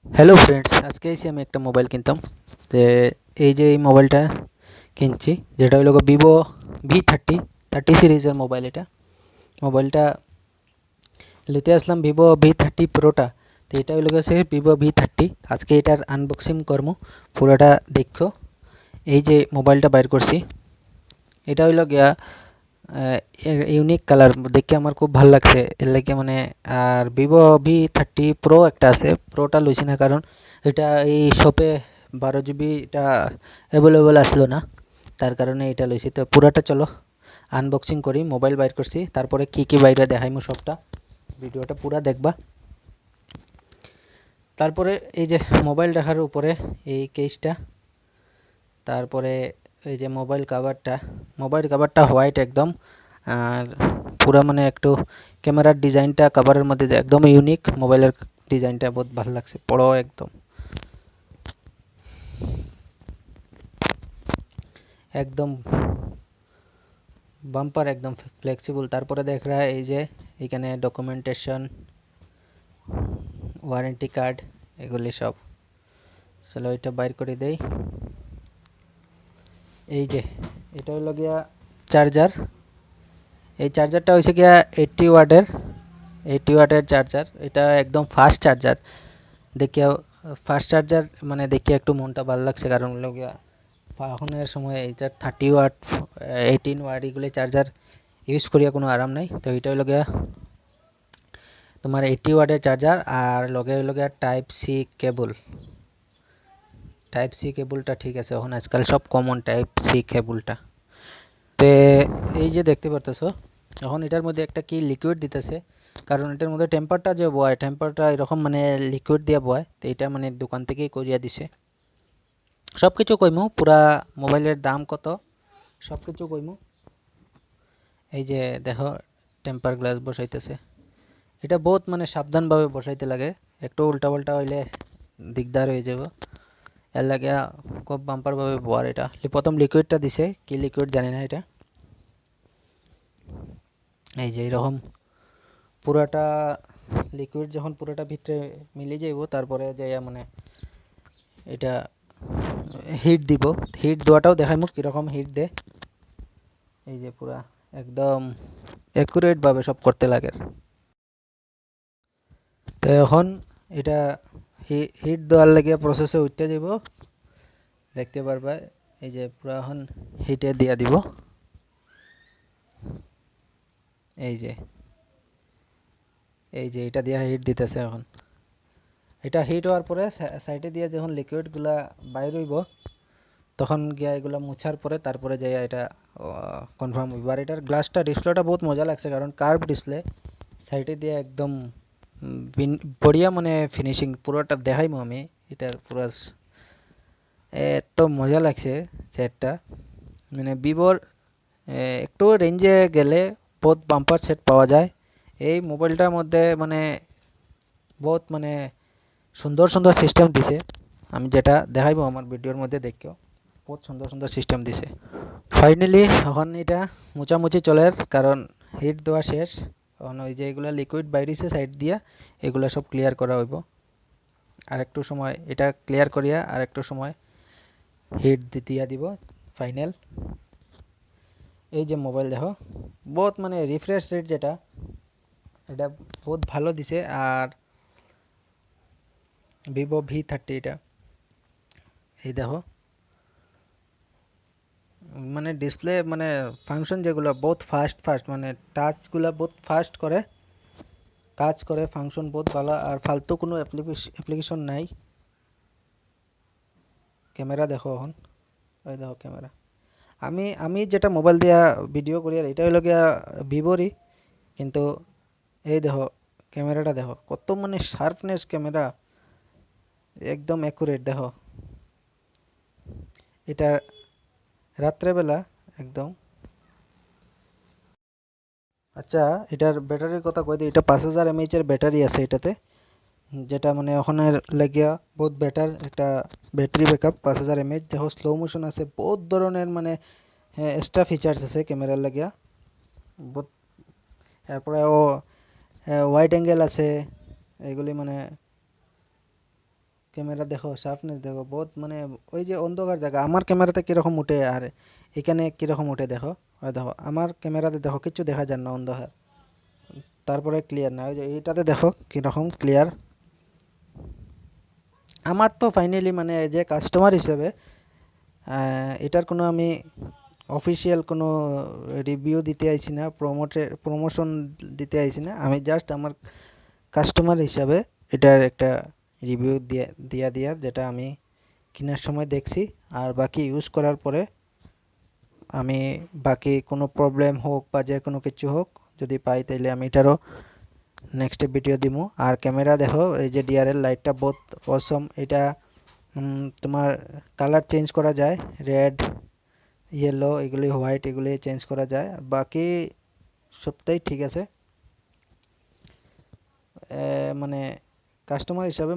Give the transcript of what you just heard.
Hello friends, আজকে এসে আমি একটা মোবাইল কিনতাম। যে এই যে এই মোবাইলটা কিনছি, যেটা হলো ভিভো ভি থার্টি সিরিজের মোবাইল। এটা মোবাইলটা নিতে আসলাম ভিভো ভি 30 প্রোটা। তো এটা হলো গেছে ভিভো ভি 30। আজকে এটার আনবক্সিং করবো, পুরোটা দেখো। এই যে মোবাইলটা বাইর করছি, এটা হইলো গিয়া ইউনিক কালার দেখে আমার খুব ভালো লাগছে, এর লাগে মানে। আর ভিভো ভি 30 প্রো একটা আছে, প্রোটা লইছি না কারণ এটা এই শপে 12 GB এটা অ্যাভেলেবল আসলো না, তার কারণে এটা লইছি। তো পুরাটা চলো আনবক্সিং করি। মোবাইল বাইর করছি, তারপরে কি কি বাইরে দেখাইমু সবটা, ভিডিওটা পুরা দেখবা। তারপরে এই যে মোবাইল রাখার উপরে এই কেসটা, তারপরে এই যে মোবাইল কাভারটা হোয়াইট একদম। আর পুরা মানে একটু ক্যামেরার ডিজাইনটা কাভারের মধ্যে একদম ইউনিক। মোবাইলের ডিজাইনটা বহুত ভালো লাগছে, বড় একদম, একদম বাম্পার, একদম ফ্লেক্সিবল। তারপরে দেখ রা এই যে এখানে ডকুমেন্টেশন, ওয়ারেন্টি কার্ড, এগুলি সব। চলো এটা বাইর করে দেই। এই যে এটা হলো গিয়া চার্জার। এই চার্জারটা হয়েছে গিয়া 80 ওয়াটের চার্জার। এটা একদম ফাস্ট চার্জার দেখিয়া, ফাস্ট চার্জার মানে দেখিয়া একটু মনটা ভালো লাগছে, কারণ হলো গিয়া এখনের সময় এটা 30 ওয়াট 18 ওয়াট এগুলি চার্জার ইউজ করিয়া কোনো আরাম নাই। তো এটা হলো গিয়া তোমার 80 ওয়াটের চার্জার, আর লগে হলো গিয়া টাইপ সি কেবলটা ঠিক আছে, এখন আজকাল সব কমন টাইপ সি কেবলটা। তে এই যে দেখতে পারতেছো, এখন এটার মধ্যে একটা কি লিকুইড দিতেছে, কারণ এটার মধ্যে টেম্পারটা যে বয়, টেম্পারটা এরকম মানে লিকুইড দিয়ে বয়। তো এটা মানে দোকান থেকেই করিয়া দিছে। সব কিছু কইমু, পুরা মোবাইলের দাম কত সব কিছু কইমু। এই যে দেখো টেম্পার গ্লাস বসাইতেছে, এটা বহুত মানে সাবধানভাবে বসাইতে লাগে, একটু উল্টা পাল্টা হইলে দিগদার হয়ে যাব। এর লাগে খুব বাম্পার ভাবে বোয়ার। এটা প্রথম লিকুইডটা দিছে, কি লিকুইড জানি না এটা। এই যে এরকম পুরাটা লিকুইড যখন পুরাটা ভিতরে মিলে যাইব, তারপরে যাইয়া মানে এটা হিট দিব। হিট দেওয়াটাও দেখাইমু কিরকম হিট দে। এই যে পুরা একদম অ্যাকুরেট ভাবে সব করতে লাগে। তো এখন এটা হিট দেওয়ার লাগে প্রসেসে উঠতে যাব, দেখতে পারবা। এই যে পুরা এখন হিটে দিয়া দিব। এই যে এটা দিয়া হিট দিতেছে এখন। এটা হিট হওয়ার পরে সাইডে দিয়ে যখন লিকুইডগুলা বাইর হইব, তখন গিয়া এগুলা মুছার পরে তারপরে যাইয়া এটা কনফার্ম হইব। আর এটার গ্লাসটা, ডিসপ্লেটা বহুত মজা লাগছে, কারণ কার্ভ ডিসপ্লে, সাইডে দিয়ে একদম বঢ়িয়া মানে ফিনিশিং। পুরোটা দেখাইমু আমি, এটার পুরো এত মজা লাগছে সেটটা। মানে ভিভোর একটু রেঞ্জে গেলে বহুত বাম্পার সেট পাওয়া যায়। এই মোবাইলটার মধ্যে মানে বহুত মানে সুন্দর সুন্দর সিস্টেম দিছে, আমি যেটা দেখাইবো আমার ভিডিওর মধ্যে দেখিও। বহুত সুন্দর সুন্দর সিস্টেম দিছে। ফাইনালি এখন এটা মোছামুছি চলে, কারণ হিট দেওয়া শেষ। এখন ওই যে এগুলা লিকুইড বাইরেছে সাইড দিয়া, এগুলা সব ক্লিয়ার করা হইব। আর একটু সময় এটা ক্লিয়ার করিয়া আর একটু সময় হিট দিয়া দিব ফাইনাল। এই যে মোবাইল দেখো, বহুত মানে রিফ্রেশ রেট যেটা, এটা বহুত ভালো দিছে। আর ভিভো ভি 30 এটা, এই দেখো মানে ডিসপ্লে মানে ফাংশন যেগুলো বহুত ফাস্ট ফাস্ট, মানে টাচগুলো বহুত ফাস্ট করে কাজ করে, ফাংশন বহুত ভালো। আর ফালতু কোনো অ্যাপ্লিকেশন নাই। ক্যামেরা দেখো এখন, এই দেখো ক্যামেরা। আমি আমি যেটা মোবাইল দিয়া ভিডিও করি, আর এটা হলো গিয়া ভিভোরই, কিন্তু এই দেখো ক্যামেরাটা দেখো কত মানে শার্পনেস ক্যামেরা, একদম অ্যাকুরেট দেখো। এটা রাত্রেবেলা একদম। আচ্ছা, এটার ব্যাটারির কথা কই দিই। এটা 5000 mAh এর ব্যাটারি আছে এটাতে, যেটা মানে ওখানে লাগিয়া বহুত বেটার একটা ব্যাটারি ব্যাকআপ। 5000 mAh দেখো, স্লো মোশন আছে, বহুত ধরনের মানে এক্সট্রা ফিচার্স আছে ক্যামেরার লাগিয়া বহুত। এরপরে ও ওয়াইড অ্যাঙ্গেল আছে, এগুলি মানে ক্যামেরা দেখো, শার্পনেস দেখো, বহুত মানে ওই যে অন্ধকার জায়গা আমার ক্যামেরাতে কিরকম উঠে আর এখানে কিরকম উঠে দেখো। ওই দেখো আমার ক্যামেরাতে দেখো কিচ্ছু দেখা যায় না, অন্ধকার। তারপরে ক্লিয়ার না, ওই যে এইটাতে দেখো কিরকম ক্লিয়ার। আমার তো ফাইনালি মানে যে কাস্টমার হিসেবে এটার কোনো আমি অফিসিয়াল কোনো রিভিউ দিতে আইছি না, প্রমোশন দিতে আইছি না, আমি জাস্ট আমার কাস্টমার হিসাবে এটার একটা রিভিউ দিয়া দিয়ার, যেটা আমি কেনার সময় দেখছি। আর বাকি ইউজ করার পরে আমি বাকি কোনো প্রবলেম হোক বা যে কোনো কিছু হোক যদি পাই, তাইলে আমি এটারও নেক্সট ভিডিও দিমু। আর ক্যামেরা দেখো, এই যে ডিআরএল লাইটটা বহুত অসম। এটা তোমার কালার চেঞ্জ করা যায়, রেড, ইয়েলো, এগুলি হোয়াইট, এগুলি চেঞ্জ করা যায়। বাকি সবটাই ঠিক আছে। মানে কাস্টমার হিসাবে